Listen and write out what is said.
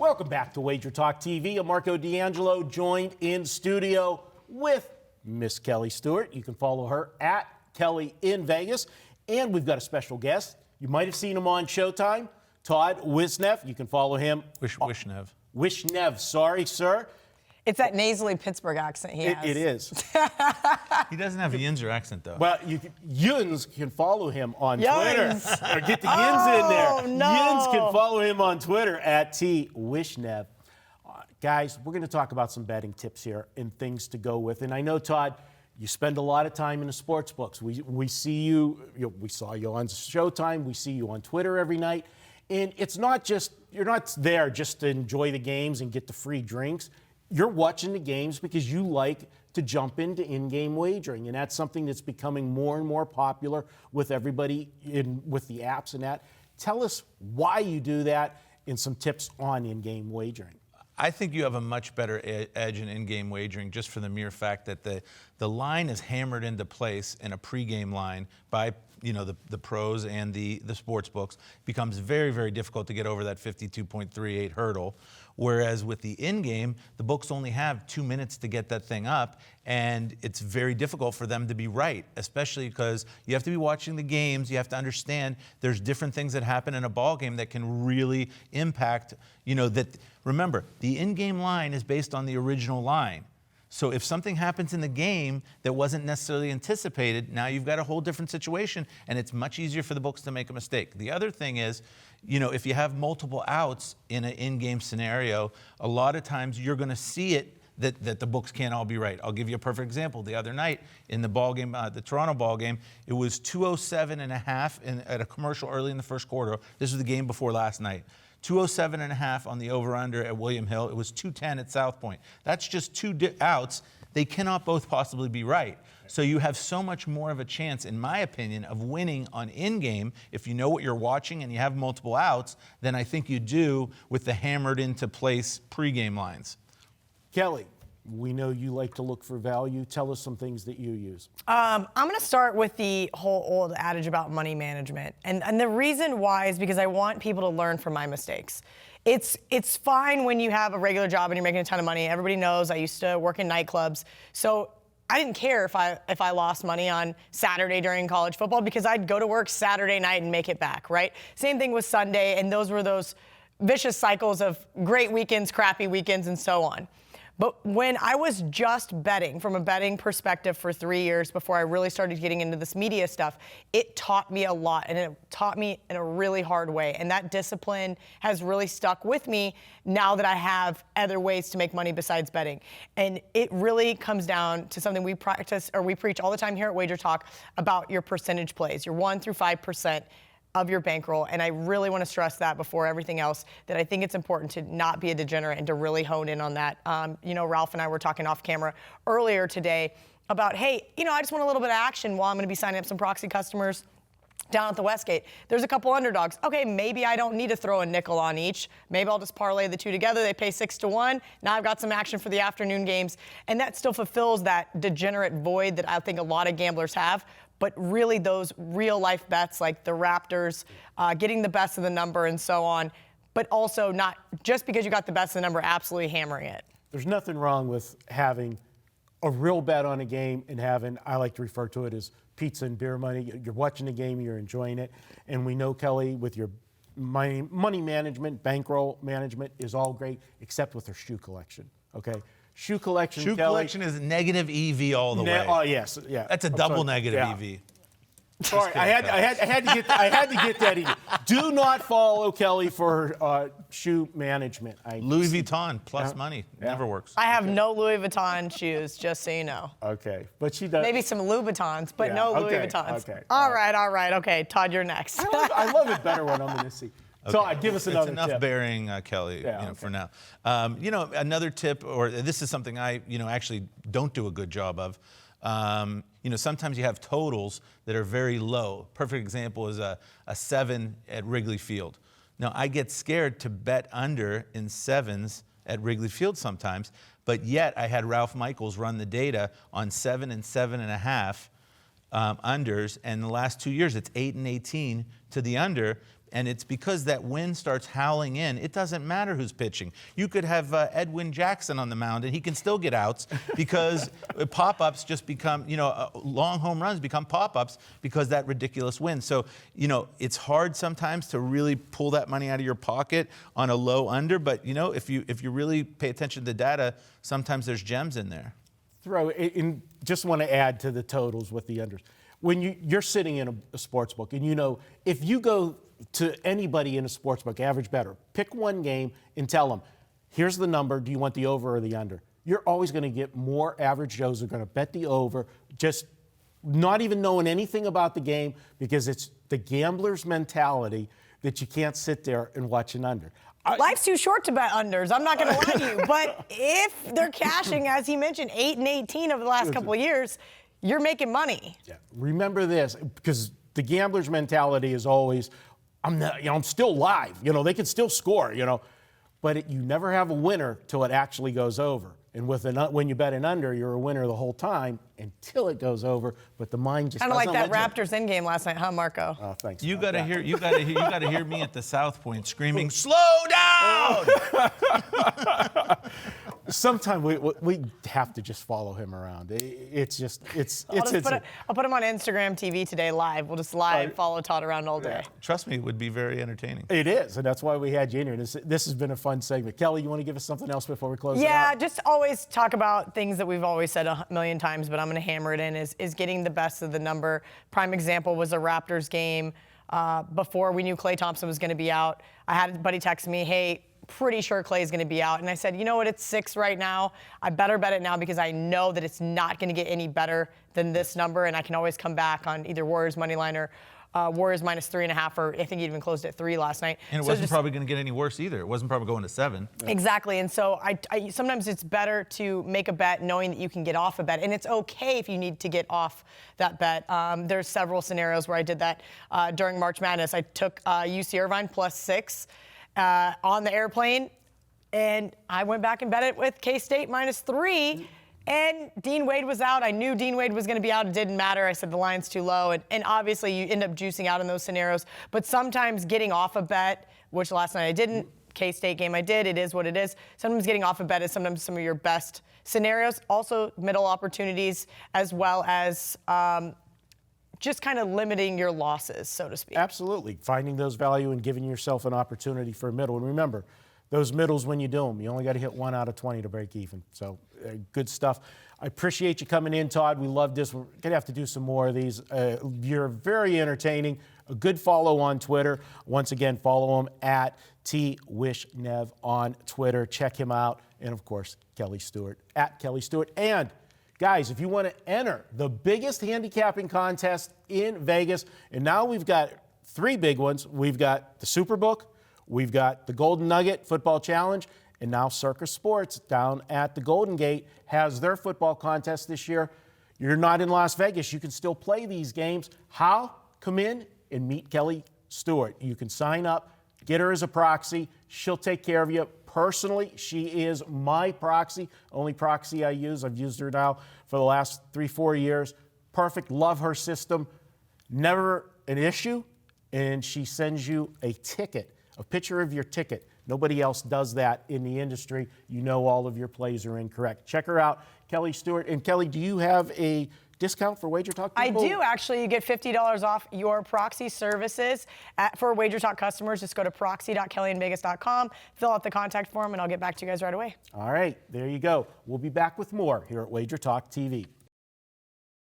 Welcome back to WagerTalk TV. I'm Marco D'Angelo, joined in studio with Miss Kelly Stewart. You can follow her at Kelly in Vegas. And we've got a special guest. You might have seen him on Showtime, Todd Wishnev. You can follow him. Wishnev. Wishnev, sorry, sir. It's that nasally Pittsburgh accent he has. It is. He doesn't have a Yinzer accent, though. Well, Yuns can follow him on Twitter. Or get the Yins in Oh, there. no. Yins can follow him on Twitter at Wishnev. Guys, we're going to talk about some betting tips here and things to go with. And I know, Todd, you spend a lot of time in the sports books. We see you, we saw you on Showtime. We see you on Twitter every night. And it's not just, you're not there just to enjoy the games and get the free drinks. You're watching the games because you like to jump into in-game wagering, and that's something that's becoming more and more popular with everybody with the apps and that. Tell us why you do that and some tips on in-game wagering. I think you have a much better edge in in-game wagering just for the mere fact that the line is hammered into place in a pregame line by the pros and the sports books. It becomes very, very difficult to get over that 52.38 hurdle. Whereas with the in-game, the books only have 2 minutes to get that thing up, and it's very difficult for them to be right, especially because you have to be watching the games. You have to understand there's different things that happen in a ball game that can really impact, that. Remember, the in-game line is based on the original line. So if something happens in the game that wasn't necessarily anticipated, now you've got a whole different situation, and it's much easier for the books to make a mistake. The other thing is, if you have multiple outs in an in-game scenario, a lot of times you're going to see it that the books can't all be right. I'll give you a perfect example. The other night in the ball game, the Toronto ball game, it was 207.5 at a commercial early in the first quarter. This was the game before last night. 207.5 on the over-under at William Hill. It was 210 at South Point. That's just two outs. They cannot both possibly be right. So you have so much more of a chance, in my opinion, of winning on in-game if you know what you're watching and you have multiple outs than I think you do with the hammered into place pregame lines. Kelly, we know you like to look for value. Tell us some things that you use. I'm going to start with the whole old adage about money management. And the reason why is because I want people to learn from my mistakes. It's fine when you have a regular job and you're making a ton of money. Everybody knows I used to work in nightclubs. So I didn't care if I lost money on Saturday during college football because I'd go to work Saturday night and make it back, right? Same thing with Sunday, and those were those vicious cycles of great weekends, crappy weekends, and so on. But when I was just betting, from a betting perspective for 3 years before I really started getting into this media stuff, it taught me a lot, and it taught me in a really hard way. And that discipline has really stuck with me now that I have other ways to make money besides betting. And it really comes down to something we practice, or we preach all the time here at WagerTalk about your percentage plays, your 1 through 5% of your bankroll. And I really want to stress that before everything else, that I think it's important to not be a degenerate and to really hone in on that. Ralph and I were talking off camera earlier today about, hey, I just want a little bit of action while I'm going to be signing up some proxy customers down at the Westgate. There's a couple underdogs. Okay, maybe I don't need to throw a nickel on each. Maybe I'll just parlay the two together. They pay 6 to 1. Now I've got some action for the afternoon games. And that still fulfills that degenerate void that I think a lot of gamblers have. But really those real life bets like the Raptors, getting the best of the number and so on, but also not just because you got the best of the number, absolutely hammering it. There's nothing wrong with having a real bet on a game and having, I like to refer to it as pizza and beer money. You're watching the game, you're enjoying it. And we know, Kelly, with your money management, bankroll management is all great, except with her shoe collection, okay? Shoe collection, Shoe Kelly, collection is negative EV all the way. Oh, yes, yeah. That's a double negative EV. Sorry, I had to get that in. Do not follow Kelly for her shoe management. Louis Vuitton plus money never works. I have no Louis Vuitton shoes, just so you know. Okay, but she does. Maybe some Louboutins, but no Louis Vuittons. Okay. All right. Okay, Todd, you're next. I love it better when I'm in the seat. Okay. So give us another tip. It's enough bearing, Kelly, for now. Another tip, or this is something I, actually don't do a good job of. Sometimes you have totals that are very low. Perfect example is a 7 at Wrigley Field. Now, I get scared to bet under in 7s at Wrigley Field sometimes, but yet I had Ralph Michaels run the data on 7 and 7.5 unders, and in the last 2 years, it's 8 and 18 to the under. And it's because that wind starts howling in. It doesn't matter who's pitching. You could have Edwin Jackson on the mound, and he can still get outs because pop-ups just become, long home runs become pop-ups because that ridiculous wind. So, it's hard sometimes to really pull that money out of your pocket on a low under, but, if you really pay attention to the data, sometimes there's gems in there. Just want to add to the totals with the unders. When you're sitting in a sports book, and if you go to anybody in a sports book, average bettor, pick one game and tell them, here's the number, do you want the over or the under? You're always going to get more average Joes who are going to bet the over, just not even knowing anything about the game, because it's the gambler's mentality that you can't sit there and watch an under. Life's too short to bet unders. I'm not going to lie to you. But if they're cashing, as he mentioned, 8 and 18 over the last couple of years, you're making money. Yeah. Remember this, because the gambler's mentality is always, I'm still live. They can still score. But you never have a winner till it actually goes over. And when you bet an under, you're a winner the whole time until it goes over. But the mind just kind of like that Raptors Ingame last night, huh, Marco? Oh, thanks. You gotta hear me at the South Point screaming, "Slow down!" Sometimes we have to just follow him around. I'll put him on Instagram TV today live. We'll just live follow Todd around all day. Trust me, it would be very entertaining. It is, and that's why we had you in here. This has been a fun segment. Kelly, you want to give us something else before we close it out? Yeah, just always talk about things that we've always said a million times, but I'm going to hammer it in, is getting the best of the number. Prime example was a Raptors game. Before we knew Klay Thompson was going to be out, I had a buddy text me, hey, pretty sure Klay's going to be out. And I said, you know what, it's 6 right now. I better bet it now because I know that it's not going to get any better than this number, and I can always come back on either Warriors money line or Warriors minus 3.5, or I think he even closed at 3 last night. And it wasn't probably going to get any worse either. It wasn't probably going to 7. Exactly. And so I sometimes it's better to make a bet knowing that you can get off a bet. And it's okay if you need to get off that bet. There's several scenarios where I did that during March Madness. I took UC Irvine plus 6 on the airplane, and I went back and bet it with K-State minus 3. And Dean Wade was out. I knew Dean Wade was going to be out. It didn't matter. I said the line's too low. And obviously, you end up juicing out in those scenarios. But sometimes getting off a bet, which last night I didn't, K-State game I did, it is what it is. Sometimes getting off a bet is sometimes some of your best scenarios. Also, middle opportunities, as well as just kind of limiting your losses, so to speak. Absolutely. Finding those value and giving yourself an opportunity for a middle. And remember, those middles, when you do them, you only got to hit 1 out of 20 to break even. So good stuff. I appreciate you coming in, Todd. We love this. We're going to have to do some more of these. You're very entertaining. A good follow on Twitter. Once again, follow him at @TWishnev on Twitter. Check him out. And, of course, Kelly Stewart, at Kelly Stewart. And, guys, if you want to enter the biggest handicapping contest in Vegas, and now we've got 3 big ones. We've got the Superbook. We've got the Golden Nugget Football Challenge, and now Circus Sports down at the Golden Gate has their football contest this year. You're not in Las Vegas. You can still play these games. How? Come in and meet Kelly Stewart. You can sign up, get her as a proxy. She'll take care of you personally. She is my proxy, only proxy I use. I've used her now for the last 3-4 years. Perfect. Love her system. Never an issue. And she sends you a ticket. A picture of your ticket. Nobody else does that in the industry. You know all of your plays are incorrect. Check her out, Kelly Stewart. And Kelly, do you have a discount for WagerTalk people? I do, actually. You get $50 off your proxy services for WagerTalk customers. Just go to proxy.kellyanvegas.com, fill out the contact form, and I'll get back to you guys right away. All right, there you go. We'll be back with more here at WagerTalk TV.